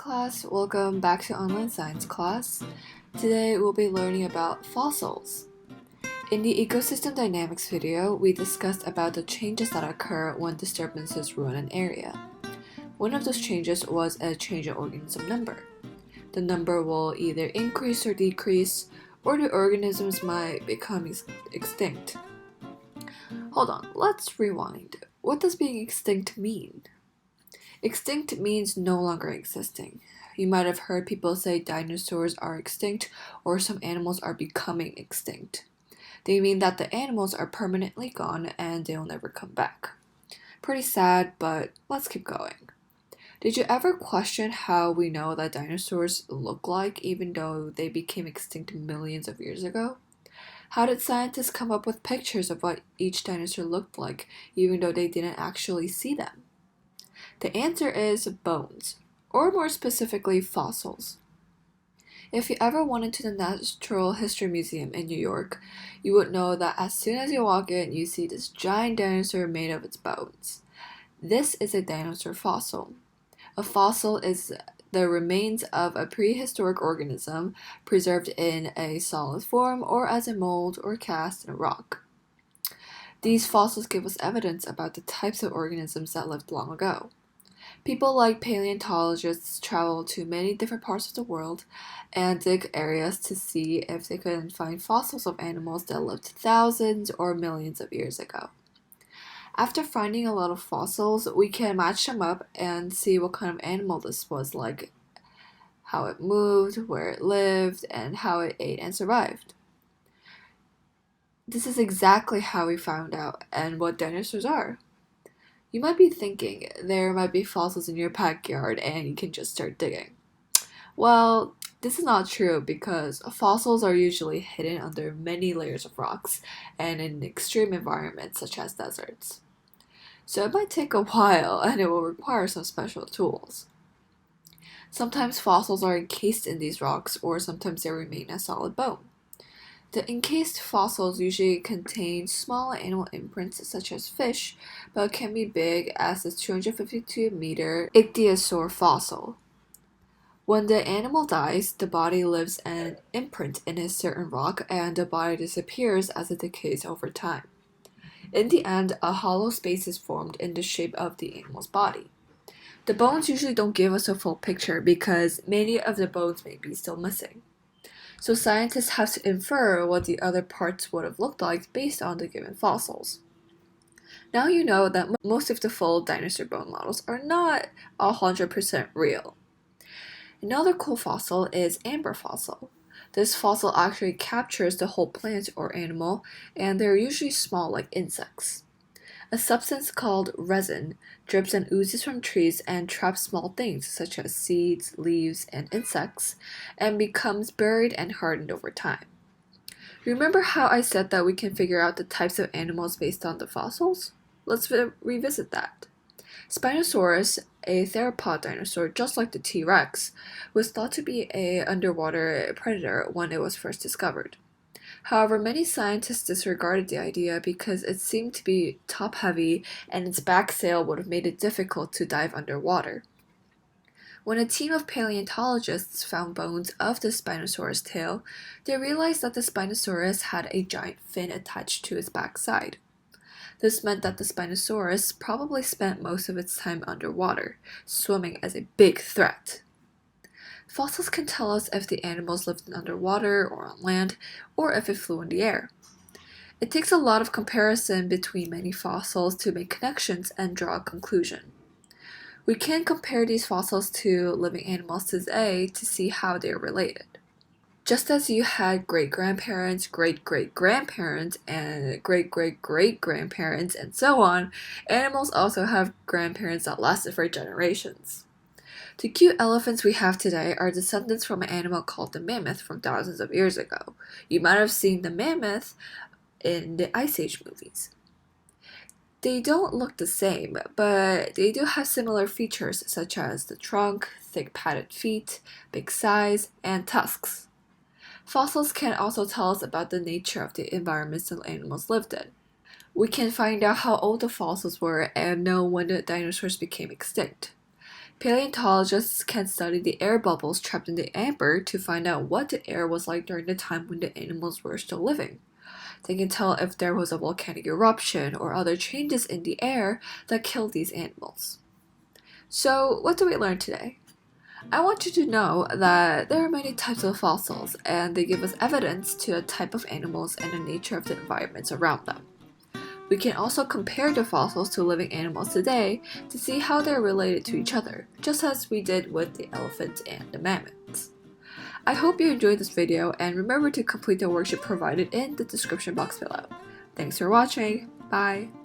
class, welcome back to online science class. Today we'll be learning about fossils. In the ecosystem dynamics video, we discussed about the changes that occur when disturbances ruin an area. One of those changes was a change in organism number. The number will either increase or decrease, or the organisms might become extinct. Hold on, let's rewind. What does being extinct mean? Extinct means no longer existing. You might have heard people say dinosaurs are extinct or some animals are becoming extinct. They mean that the animals are permanently gone and they'll never come back. Pretty sad, but let's keep going. Did you ever question how we know that dinosaurs look like even though they became extinct millions of years ago? How did scientists come up with pictures of what each dinosaur looked like even though they didn't actually see them? The answer is bones, or more specifically, fossils. If you ever went into the Natural History Museum in New York, you would know that as soon as you walk in, you see this giant dinosaur made of its bones. This is a dinosaur fossil. A fossil is the remains of a prehistoric organism preserved in a solid form or as a mold or cast in a rock. These fossils give us evidence about the types of organisms that lived long ago. People like paleontologists travel to many different parts of the world and dig areas to see if they can find fossils of animals that lived thousands or millions of years ago. After finding a lot of fossils, we can match them up and see what kind of animal this was like, how it moved, where it lived, and how it ate and survived. This is exactly how we found out and what dinosaurs are. You might be thinking there might be fossils in your backyard and you can just start digging. Well, this is not true because fossils are usually hidden under many layers of rocks and in extreme environments such as deserts. So it might take a while and it will require some special tools. Sometimes fossils are encased in these rocks or sometimes they remain as solid bone. The encased fossils usually contain small animal imprints such as fish, but can be big as the 252-meter ichthyosaur fossil. When the animal dies, the body leaves an imprint in a certain rock and the body disappears as it decays over time. In the end, a hollow space is formed in the shape of the animal's body. The bones usually don't give us a full picture because many of the bones may be still missing. So scientists have to infer what the other parts would have looked like based on the given fossils. Now you know that most of the full dinosaur bone models are not 100% real. Another cool fossil is amber fossil. This fossil actually captures the whole plant or animal, and they're usually small like insects. A substance called resin drips and oozes from trees and traps small things such as seeds, leaves, and insects, and becomes buried and hardened over time. Remember how I said that we can figure out the types of animals based on the fossils? Let's revisit that. Spinosaurus, a theropod dinosaur just like the T-Rex, was thought to be an underwater predator when it was first discovered. However, many scientists disregarded the idea because it seemed to be top-heavy and its back sail would have made it difficult to dive underwater. When a team of paleontologists found bones of the Spinosaurus tail, they realized that the Spinosaurus had a giant fin attached to its backside. This meant that the Spinosaurus probably spent most of its time underwater, swimming as a big threat. Fossils can tell us if the animals lived underwater or on land, or if it flew in the air. It takes a lot of comparison between many fossils to make connections and draw a conclusion. We can compare these fossils to living animals today to see how they are related. Just as you had great-grandparents, great-great-grandparents, and great-great-great-grandparents, and so on, animals also have grandparents that lasted for generations. The cute elephants we have today are descendants from an animal called the mammoth from thousands of years ago. You might have seen the mammoth in the Ice Age movies. They don't look the same, but they do have similar features such as the trunk, thick padded feet, big size, and tusks. Fossils can also tell us about the nature of the environments the animals lived in. We can find out how old the fossils were and know when the dinosaurs became extinct. Paleontologists can study the air bubbles trapped in the amber to find out what the air was like during the time when the animals were still living. They can tell if there was a volcanic eruption or other changes in the air that killed these animals. So, what did we learn today? I want you to know that there are many types of fossils, and they give us evidence to the type of animals and the nature of the environments around them. We can also compare the fossils to living animals today to see how they're related to each other, just as we did with the elephants and the mammoths. I hope you enjoyed this video, and remember to complete the worksheet provided in the description box below. Thanks for watching. Bye!